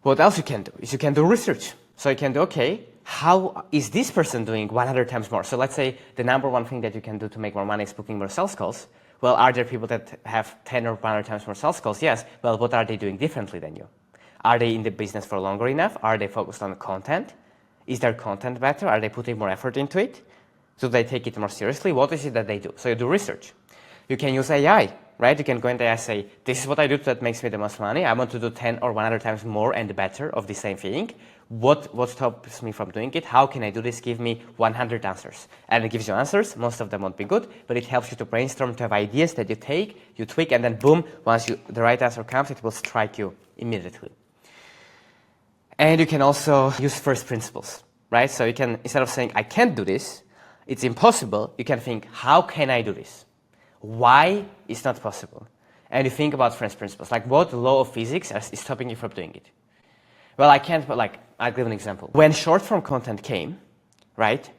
What else you can do is you can do research. So you can do, okay, how is this person doing 100 times more? So let's say the number one thing that you can do to make more money is booking more sales calls. Well, are there people that have 10 or 100 times more sales calls? Yes. Well, what are they doing differently than you? Are they in the business for longer enough? Are they focused on content? Is their content better? Are they putting more effort into it? Do they take it more seriously? What is it that they do? So you do research. You can use AI, right? You can go in there and say, this is what I do that makes me the most money. I want to do 10 or 100 times more and better of the same thing. What stops me from doing it? How can I do this? Give me 100 answers. And it gives you answers. Most of them won't be good, but it helps you to brainstorm, to have ideas that you take, you tweak, and then boom, once the right answer comes, it will strike you immediately. And you can also use first principles, right? So you can, instead of saying, I can't do this, it's impossible, you can think, how can I do this? Why it's not possible? And you think about first principles, like what law of physics is stopping you from doing it? Well, I can't, but like, I'll give an example. When short form content came, right,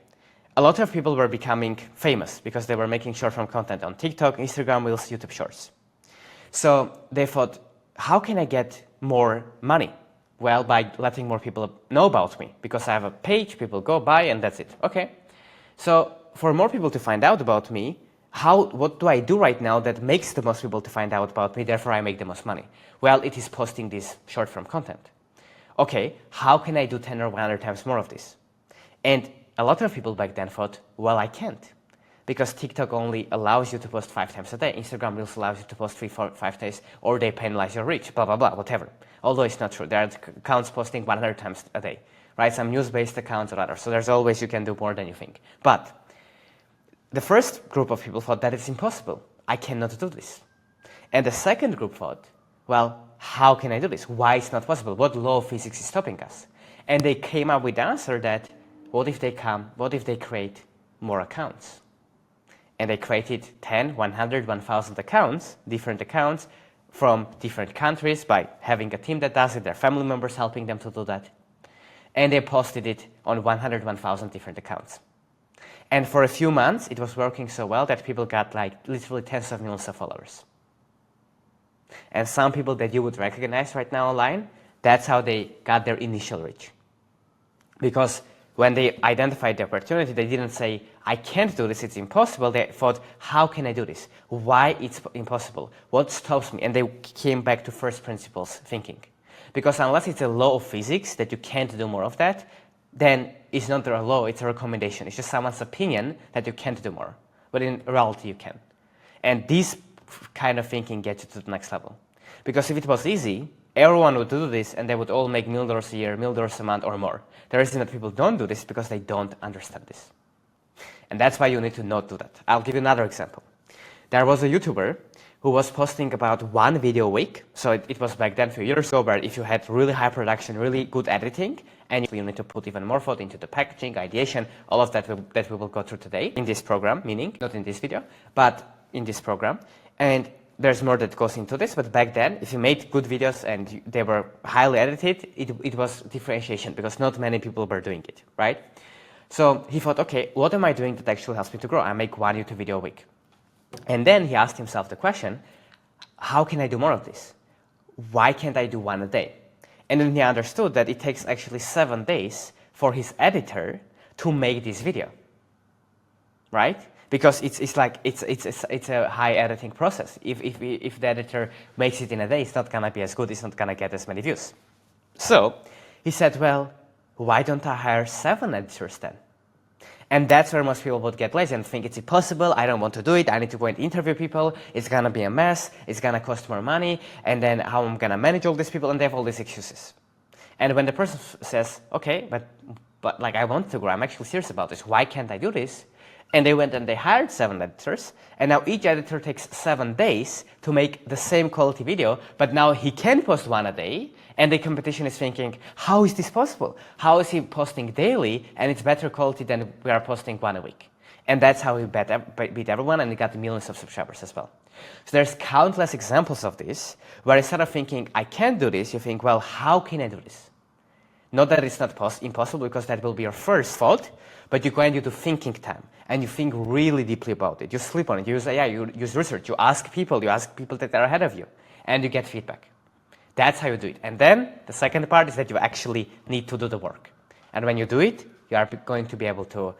a lot of people were becoming famous because they were making short form content on TikTok, Instagram, Reels, YouTube Shorts. So they thought, how can I get more money? Well, by letting more people know about me, because I have a page, people go by, and that's it. Okay. So for more people to find out about me, what do I do right now that makes the most people to find out about me, therefore I make the most money? Well, it is posting this short form content. Okay, how can I do 10 or 100 times more of this? And a lot of people back then thought, well, I can't. Because TikTok only allows you to post 5 times a day. Instagram Reels allows you to post 3, 4, 5 days, or they penalize your reach, blah, blah, blah, whatever. Although it's not true. There are accounts posting 100 times a day, right? Some news-based accounts or others. So there's always you can do more than you think. But the first group of people thought that it's impossible. I cannot do this. And the second group thought, well, how can I do this? Why it's not possible? What law of physics is stopping us? And they came up with the answer that, what if they create more accounts? And they created 10, 100, 1,000 accounts, different accounts from different countries by having a team that does it, their family members helping them to do that. And they posted it on 100, 1,000 different accounts. And for a few months, it was working so well that people got like literally tens of millions of followers. And some people that you would recognize right now online, that's how they got their initial reach. Because when they identified the opportunity, they didn't say, I can't do this, it's impossible. They thought, how can I do this? Why it's impossible? What stops me? And they came back to first principles thinking. Because unless it's a law of physics that you can't do more of that, then it's not a law, it's a recommendation. It's just someone's opinion that you can't do more. But in reality, you can. And this kind of thinking gets you to the next level. Because if it was easy, everyone would do this and they would all make $1 million a year, $1 million a month or more. The reason that people don't do this is because they don't understand this. And that's why you need to not do that. I'll give you another example. There was a YouTuber who was posting about 1 video a week. So it was back then, a few years ago, where if you had really high production, really good editing, and you need to put even more thought into the packaging, ideation, all of that we will go through today in this program, meaning not in this video, but in this program. And there's more that goes into this, but back then, if you made good videos and they were highly edited, it was differentiation because not many people were doing it, right? So he thought, okay, what am I doing that actually helps me to grow? I make 1 YouTube video a week. And then he asked himself the question, how can I do more of this? Why can't I do 1 a day? And then he understood that it takes actually 7 days for his editor to make this video, right? Because it's a high editing process. If the editor makes it in a day, it's not gonna be as good. It's not gonna get as many views. So he said, well, why don't I hire 7 editors then? And that's where most people would get lazy and think it's impossible. I don't want to do it. I need to go and interview people. It's gonna be a mess. It's gonna cost more money. And then how I'm gonna manage all these people? And they have all these excuses. And when the person says, okay, but like I want to grow. I'm actually serious about this. Why can't I do this? And they went and they hired 7 editors, and now each editor takes 7 days to make the same quality video, but now he can post 1 a day, and the competition is thinking, how is this possible? How is he posting daily, and it's better quality than we are posting 1 a week? And that's how he beat everyone, and he got millions of subscribers as well. So there's countless examples of this, where instead of thinking, I can't do this, you think, well, how can I do this? Not that it's not impossible, because that will be your first thought, but you go and you do thinking time, and you think really deeply about it. You sleep on it, you use AI, you use research, you ask people that are ahead of you, and you get feedback. That's how you do it. And then the second part is that you actually need to do the work. And when you do it, you are going to be able to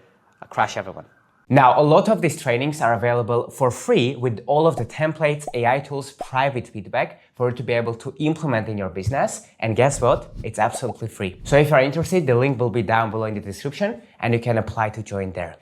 crush everyone. Now, a lot of these trainings are available for free with all of the templates, AI tools, private feedback for you to be able to implement in your business. And guess what? It's absolutely free. So if you're interested, the link will be down below in the description and you can apply to join there.